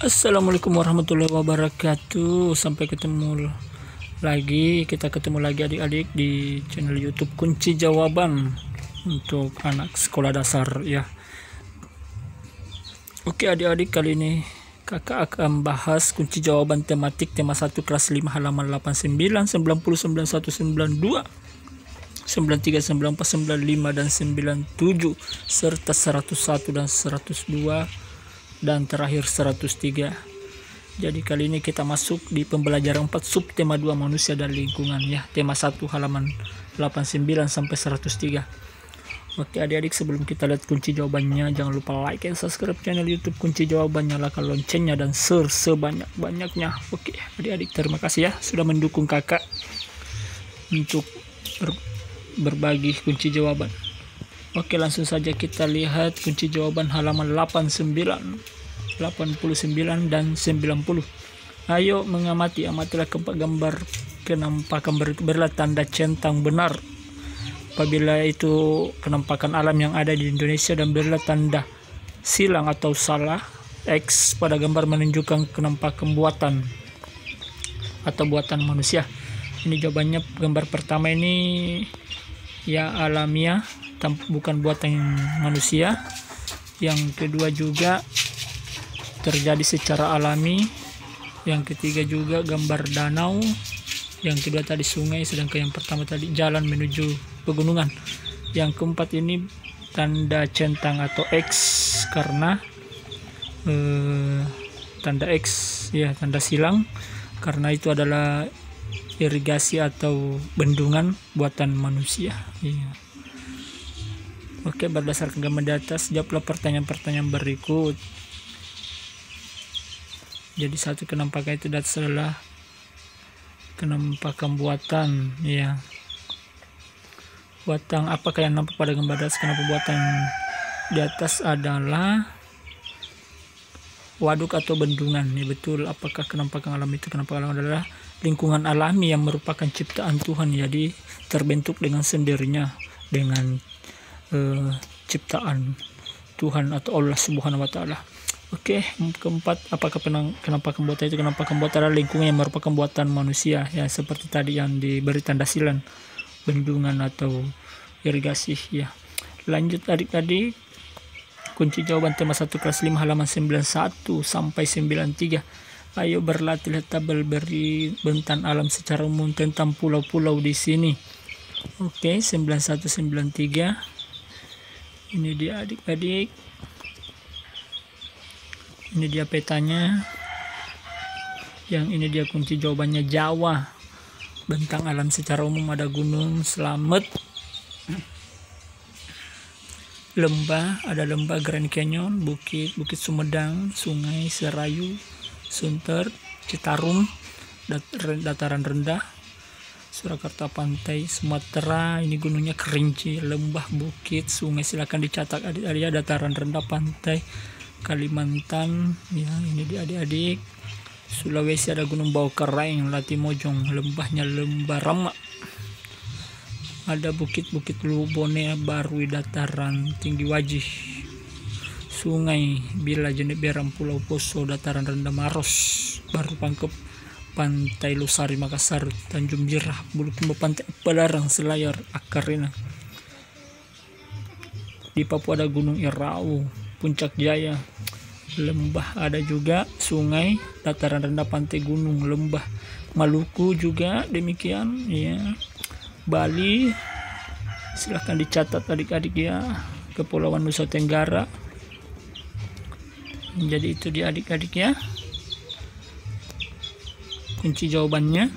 Assalamualaikum warahmatullahi wabarakatuh. Sampai ketemu lagi, kita ketemu lagi adik-adik di channel YouTube Kunci Jawaban untuk anak sekolah dasar ya. Oke adik-adik, kali ini kakak akan bahas kunci jawaban tematik tema 1 kelas 5 halaman 89, 90, 91, 92, 93, 94, 95 dan 97 serta 101 dan 102 dan terakhir 103. Jadi kali ini kita masuk di pembelajaran 4 sub tema 2 manusia dan lingkungan ya. Tema 1 halaman 89 sampai 103. Oke adik-adik, sebelum kita lihat kunci jawabannya, jangan lupa like dan subscribe channel YouTube Kunci Jawaban, nyalakan loncengnya dan share sebanyak-banyaknya. Oke adik-adik, terima kasih ya sudah mendukung kakak untuk berbagi kunci jawaban. Oke, langsung saja kita lihat kunci jawaban halaman 89, 89 dan 90. Ayo amatilah keempat gambar kenampakan berilah tanda centang benar apabila itu kenampakan alam yang ada di Indonesia, dan berilah tanda silang atau salah X pada gambar menunjukkan kenampakan buatan atau buatan manusia. Ini jawabannya. Gambar pertama ini ya alamiah, bukan buatan manusia. Yang kedua juga terjadi secara alami. Yang ketiga juga gambar danau. Yang kedua tadi sungai, sedangkan yang pertama tadi jalan menuju pegunungan. Yang keempat ini tanda centang atau X karena tanda X ya, tanda silang, karena itu adalah irigasi atau bendungan buatan manusia ya. Oke, berdasarkan gambar di atas jawablah pertanyaan-pertanyaan berikut. Jadi satu, kenampakan itu adalah kenampakan buatan ya. Buatan apakah yang nampak pada gambar di atas? Kenapa buatan di atas adalah waduk atau bendungan ya, betul. Apakah kenampakan alam itu? Kenampakan alam adalah lingkungan alami yang merupakan ciptaan Tuhan, jadi terbentuk dengan sendirinya dengan ciptaan Tuhan atau Allah Subhanahu wa Ta'ala. Oke, keempat, apakah kenampakan buatan itu? Kenampakan buatan adalah lingkungan yang merupakan buatan manusia ya, seperti tadi yang diberi tanda silang, bendungan atau irigasi ya. Lanjut adik-adik, kunci jawaban tema 1 kelas 5 halaman 91 sampai 93. Ayo berlatih tabel beri bentan alam secara umum tentang pulau-pulau di sini. Oke, 91, 93. Ini dia adik-adik. Ini dia petanya. Yang ini dia kunci jawabannya Jawa. Bentang alam secara umum ada Gunung Slamet, lembah, ada lembah Grand Canyon, bukit Sumedang, sungai Serayu, Sunter, Citarum, dataran rendah, Surakarta pantai, Sumatera, ini gunungnya Kerinci, lembah, bukit, sungai, silakan dicatat adik-adik, dataran rendah, pantai, Kalimantan ya, ini dia adik-adik. Sulawesi ada Gunung Bawakaraeng, Latimojong, lembahnya Lembah Rama, ada bukit-bukit Lubone, Barui, dataran tinggi Wajih, sungai Bila, Jeneberang, Pulau Poso, dataran rendah Maros, Baru Pangkep, pantai Losari, Makassar, Tanjung Birah, Bulukumba, pantai Palarang, Selayar, Akarina. Di Papua ada Gunung Irau, Puncak Jaya, lembah, ada juga sungai, dataran rendah, pantai, gunung, lembah. Maluku juga demikian ya. Bali, silahkan dicatat adik-adik ya. Kepulauan Nusa Tenggara. Jadi itu dia adik-adik ya kunci jawabannya.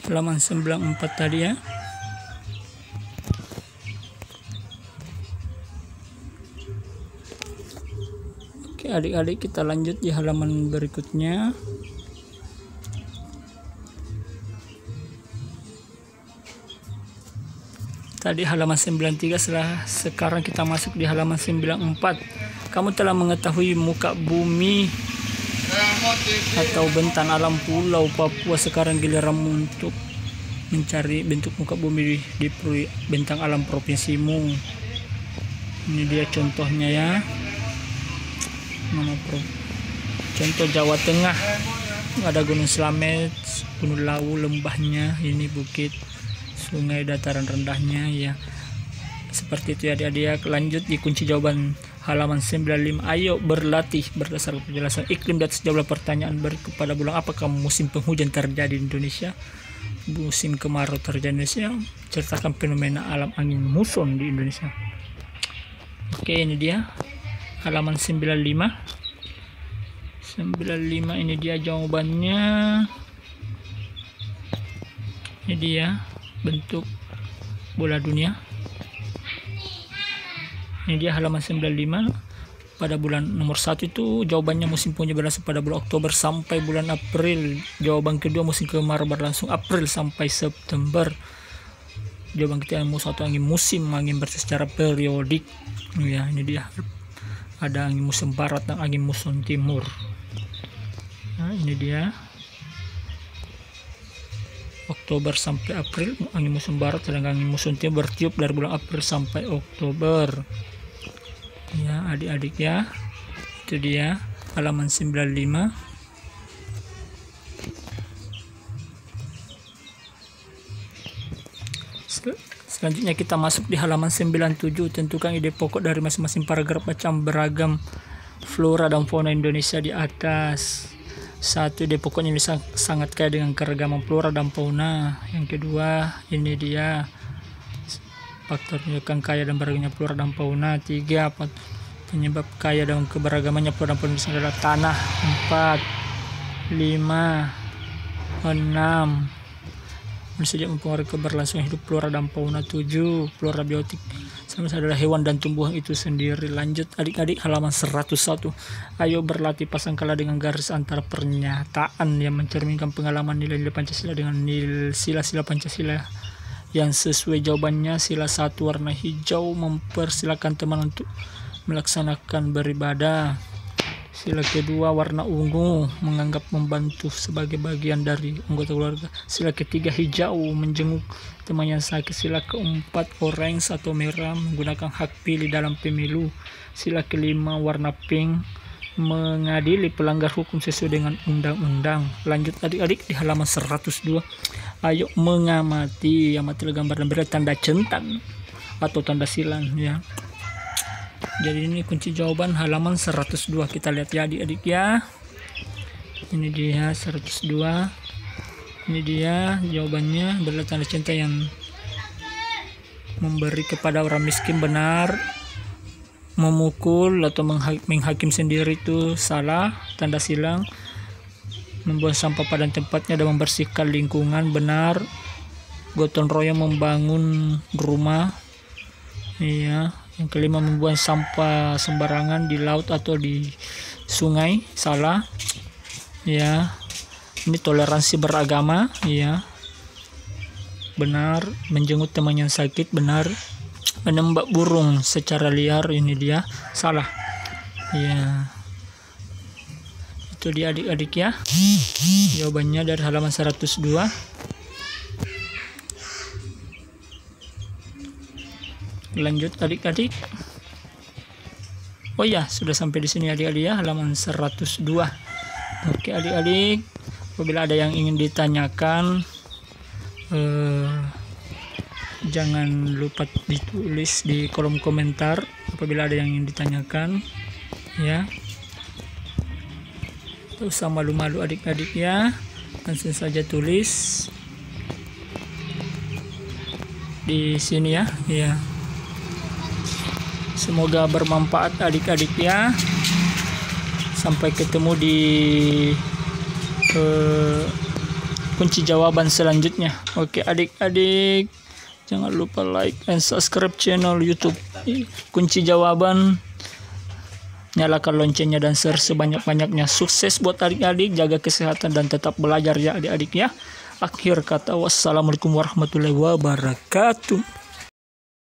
Halaman 94 tadi ya. Oke adik-adik, kita lanjut di halaman berikutnya. Tadi halaman 93, sekarang kita masuk di halaman 94. Kamu telah mengetahui muka bumi atau bentang alam pulau Papua sekarang giliranmu untuk mencari bentuk muka bumi di bentang alam provinsimu. Ini dia contohnya ya. Contoh Jawa Tengah, ada Gunung Slamet, Gunung Lawu, lembahnya, ini bukit, sungai, dataran rendahnya ya. Seperti itu ya adik-adik. Lanjut di kunci jawaban halaman 95. Ayo berlatih berdasarkan penjelasan iklim dan sejumlah pertanyaan berikut. Pada bulan apakah musim penghujan terjadi di Indonesia? Musim kemarau terjadi di Indonesia. Ceritakan fenomena alam angin muson di Indonesia. Oke, ini dia halaman 95. 95 ini dia jawabannya. Ini dia bentuk bola dunia. Ini dia halaman 95. Pada bulan nomor 1 itu jawabannya musim penghujan berlangsung pada bulan Oktober sampai bulan April. Jawaban kedua musim kemarau berlangsung April sampai September. Jawaban ketiga satu angin musim, angin bersih secara periodik. Ya, ini dia. Ada angin musim barat dan angin musim timur. Nah, ini dia. Oktober sampai April angin musim barat, sedangkan angin musim timur bertiup dari bulan April sampai Oktober. Ya adik-adik ya, itu dia halaman 95. Selanjutnya kita masuk di halaman 97. Tentukan ide pokok dari masing-masing paragraf macam beragam flora dan fauna Indonesia di atas. Satu, ide pokoknya bisa sangat kaya dengan keragaman flora dan fauna. Yang kedua, ini dia faktor menunjukkan kaya dan beragamnya flora dan fauna. 3, penyebab kaya dan keberagamannya flora dan fauna adalah tanah. 4, 5, 6, saja mempengaruhi keberlangsungan hidup flora dan fauna. 7, flora biotik sama adalah hewan dan tumbuhan itu sendiri. Lanjut adik-adik halaman 101. Ayo berlatih pasangkala dengan garis antara pernyataan yang mencerminkan pengalaman nilai-nilai Pancasila dengan sila-sila Pancasila yang sesuai. Jawabannya sila 1 warna hijau, mempersilakan teman untuk melaksanakan beribadah. Sila kedua warna ungu, menganggap membantu sebagai bagian dari anggota keluarga. Sila ketiga hijau, menjenguk teman yang sakit. Sila keempat orange atau merah, menggunakan hak pilih dalam pemilu. Sila kelima warna pink, mengadili pelanggar hukum sesuai dengan undang-undang. Lanjut adik-adik di halaman 102. Ayo mengamati, amatilah gambar dan beri tanda centang atau tanda silang ya. Jadi ini kunci jawaban halaman 102. Kita lihat ya adik-adik ya. Ini dia 102. Ini dia jawabannya, adalah tanda cinta yang memberi kepada orang miskin benar, memukul atau menghakim sendiri itu salah, tanda silang. Membuang sampah pada tempatnya dan membersihkan lingkungan benar. Gotong royong membangun rumah. Iya. Yang kelima, membuang sampah sembarangan di laut atau di sungai, salah. Ya. Ini toleransi beragama, ya. Benar. Menjenguk teman yang sakit, benar. Menembak burung secara liar, ini dia, salah. Ya. Itu dia adik-adik ya. Jawabannya dari halaman 102. Lanjut adik-adik. Oh ya, sudah sampai di sini adik-adik ya, halaman 102. Oke adik-adik, apabila ada yang ingin ditanyakan, jangan lupa ditulis di kolom komentar apabila ada yang ingin ditanyakan ya. Tak usah malu-malu adik-adik ya, langsung saja tulis di sini ya. Ya. Semoga bermanfaat adik-adik ya. Sampai ketemu di kunci jawaban selanjutnya. Oke adik-adik, jangan lupa like and subscribe channel YouTube Kunci Jawaban. Nyalakan loncengnya dan share sebanyak-banyaknya. Sukses buat adik-adik, jaga kesehatan dan tetap belajar ya adik-adik ya. Akhir kata, wassalamualaikum warahmatullahi wabarakatuh.